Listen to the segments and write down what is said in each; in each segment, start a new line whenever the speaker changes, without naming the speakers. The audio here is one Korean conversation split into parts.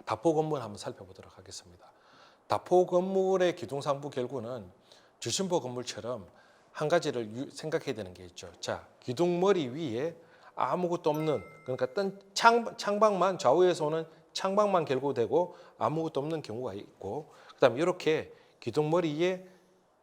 다포 건물 한번 살펴보도록 하겠습니다. 다포 건물의 기둥상부 결구는 주심보 건물처럼 한 가지를 생각해야 되는 게 있죠. 자, 기둥머리 위에 아무것도 없는, 그러니까 뜬 창방만, 좌우에서 오는 창방만 결구되고 아무것도 없는 경우가 있고, 그다음에 이렇게 기둥머리에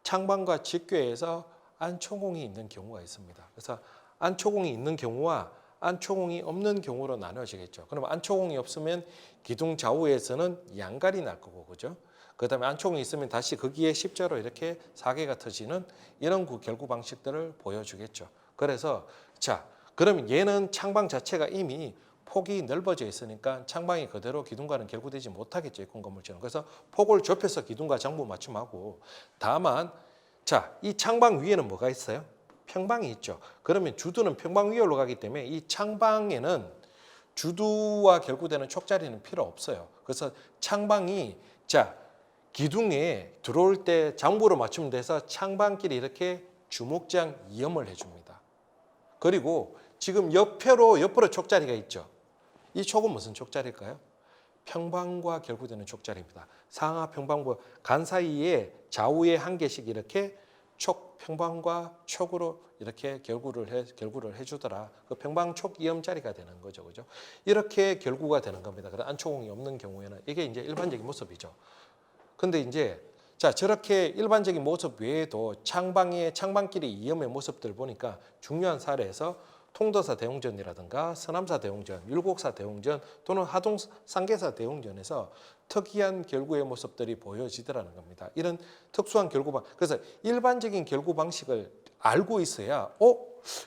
창방과 직교에서 안초공이 있는 경우가 있습니다. 그래서 안초공이 있는 경우와 안초공이 없는 경우로 나눠지겠죠. 그럼 안초공이 없으면 기둥 좌우에서는 양갈이 날 거고, 그죠? 그다음에 안초공이 있으면 다시 거기에 십자로 이렇게 사계가 터지는 이런 결구 방식들을 보여주겠죠. 그래서 자, 그러면 얘는 창방 자체가 이미 폭이 넓어져 있으니까 창방이 그대로 기둥과는 결구되지 못하겠죠. 건물처럼. 그래서 폭을 좁혀서 기둥과 장부 맞춤하고, 다만 자, 이 창방 위에는 뭐가 있어요? 평방이 있죠. 그러면 주두는 평방 위에 올라가기 때문에 이 창방에는 주두와 결구되는 촉자리는 필요 없어요. 그래서 창방이 자, 기둥에 들어올 때 장부로 맞추면 돼서 창방끼리 이렇게 주목장 이염을 해줍니다. 그리고 지금 옆으로 촉자리가 있죠. 이 촉은 무슨 촉자리일까요? 평방과 결구되는 촉자리입니다. 상하 평방부 간 사이에 좌우에 한 개씩 이렇게 평방과 촉으로 이렇게 결구를 해주더라. 그 평방촉 이염자리가 되는 거죠, 그죠? 이렇게 결구가 되는 겁니다. 그래서 안초공이 없는 경우에는 이게 이제 일반적인 모습이죠. 근데 이제 자, 저렇게 일반적인 모습 외에도 창방끼리 이염의 모습들 보니까 중요한 사례에서 통도사 대웅전이라든가 서남사 대웅전, 율곡사 대웅전 또는 하동 상계사 대웅전에서 특이한 결구의 모습들이 보여지더라는 겁니다. 이런 특수한 결구 방식. 그래서 일반적인 결구 방식을 알고 있어야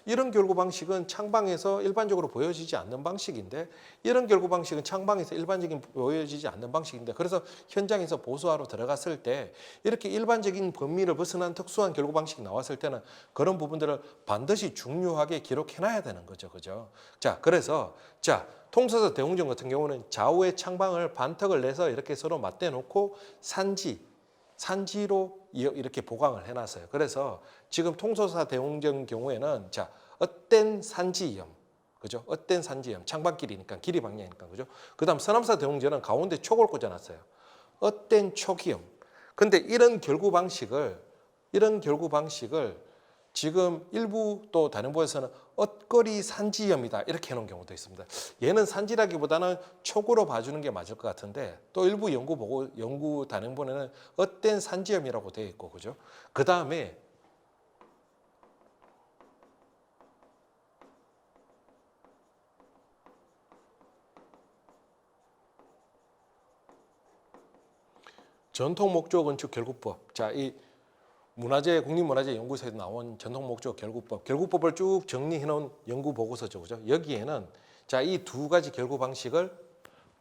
이런 결구 방식은 창방에서 일반적으로 보여지지 않는 방식인데, 이런 결구 방식은 창방에서 일반적인 보여지지 않는 방식인데, 그래서 현장에서 보수하러 들어갔을 때 이렇게 일반적인 범위를 벗어난 특수한 결구 방식이 나왔을 때는 그런 부분들을 반드시 중요하게 기록해놔야 되는 거죠, 그죠? 자, 그래서 자, 통서사 대웅전 같은 경우는 좌우의 창방을 반턱을 내서 이렇게 서로 맞대놓고 산지로 이렇게 보강을 해놨어요. 그래서 지금 통소사 대웅전 경우에는 자, 엇된 산지염, 그죠? 엇된 산지염, 창방길이니까 길이 방향이니까, 그죠? 그다음 서남사 대웅전은 가운데 촉을 꽂아놨어요. 엇된 촉이염. 근데 이런 결구 방식을 지금 일부 또 다른 부에서는 엇거리 산지염이다 이렇게 해놓은 경우도 있습니다. 얘는 산지라기보다는 촉으로 봐주는 게 맞을 것 같은데, 또 일부 연구 단행본에는 엇된 산지염이라고 되어 있고, 그죠? 그 다음에 전통 목조 건축 결구법. 자, 이 국립문화재연구소에서 나온 전통 목조 결구법을 쭉 정리해 놓은 연구 보고서죠, 그죠? 여기에는 자, 이 두 가지 결구 방식을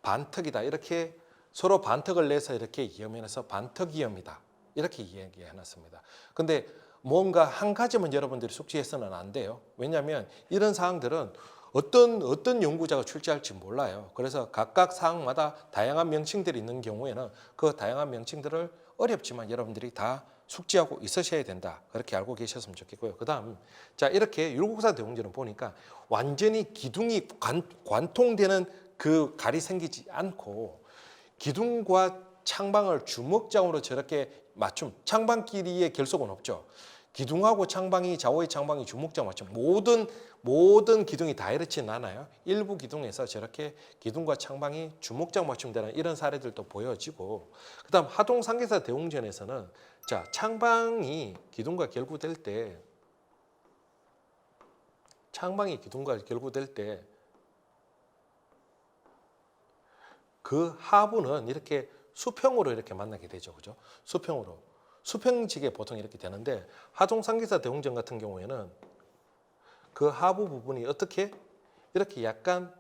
반턱이다 이렇게 서로 반턱을 내서 이렇게 이염해서 반턱이염이다 이렇게 이야기해 놨습니다. 근데 뭔가 한 가지만 여러분들이 숙지해서는 안 돼요. 왜냐하면 이런 사항들은 어떤 연구자가 출제할지 몰라요. 그래서 각각 사항마다 다양한 명칭들이 있는 경우에는 그 다양한 명칭들을 어렵지만 여러분들이 다 숙지하고 있으셔야 된다. 그렇게 알고 계셨으면 좋겠고요. 그다음 자, 이렇게 율곡사 대웅전을 보니까 완전히 기둥이 관통되는 그 갈이 생기지 않고 기둥과 창방을 주먹장으로 저렇게 맞춤, 창방끼리의 결속은 없죠. 기둥하고 창방이, 좌우의 창방이 주먹장 맞춤, 모든 기둥이 다 이렇지는 않아요. 일부 기둥에서 저렇게 기둥과 창방이 주먹장 맞춤되는 이런 사례들도 보여지고, 그다음 하동 상계사 대웅전에서는 자, 창방이 기둥과 결구될 때 그 하부는 이렇게 수평으로 이렇게 만나게 되죠, 그죠? 수평지게 보통 이렇게 되는데, 하동 상계사 대웅전 같은 경우에는 그 하부 부분이 어떻게 이렇게 약간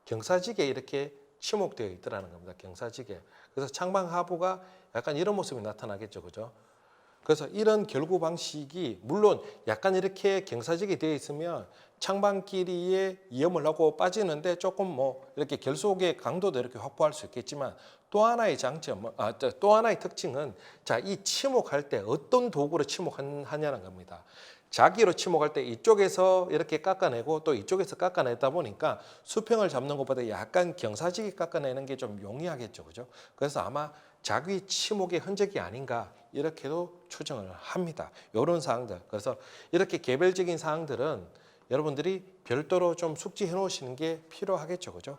경사지게 이렇게 치목되어 있더라는 겁니다. 경사지게. 그래서 창방 하부가 약간 이런 모습이 나타나겠죠, 그죠? 그래서 이런 결구 방식이 물론 약간 이렇게 경사지게 되어 있으면 창방끼리에 이염을 하고 빠지는데 조금 뭐 이렇게 결속의 강도도 이렇게 확보할 수 있겠지만, 또 하나의 또 하나의 특징은 자, 이 치목할 때 어떤 도구로 치목하냐는 겁니다. 자기로 침묵할 때 이쪽에서 이렇게 깎아내고 또 이쪽에서 깎아내다 보니까 수평을 잡는 것보다 약간 경사지게 깎아내는 게 좀 용이하겠죠, 그죠? 그래서 아마 자기 침묵의 흔적이 아닌가 이렇게도 추정을 합니다. 이런 사항들. 그래서 이렇게 개별적인 사항들은 여러분들이 별도로 좀 숙지해 놓으시는 게 필요하겠죠, 그죠?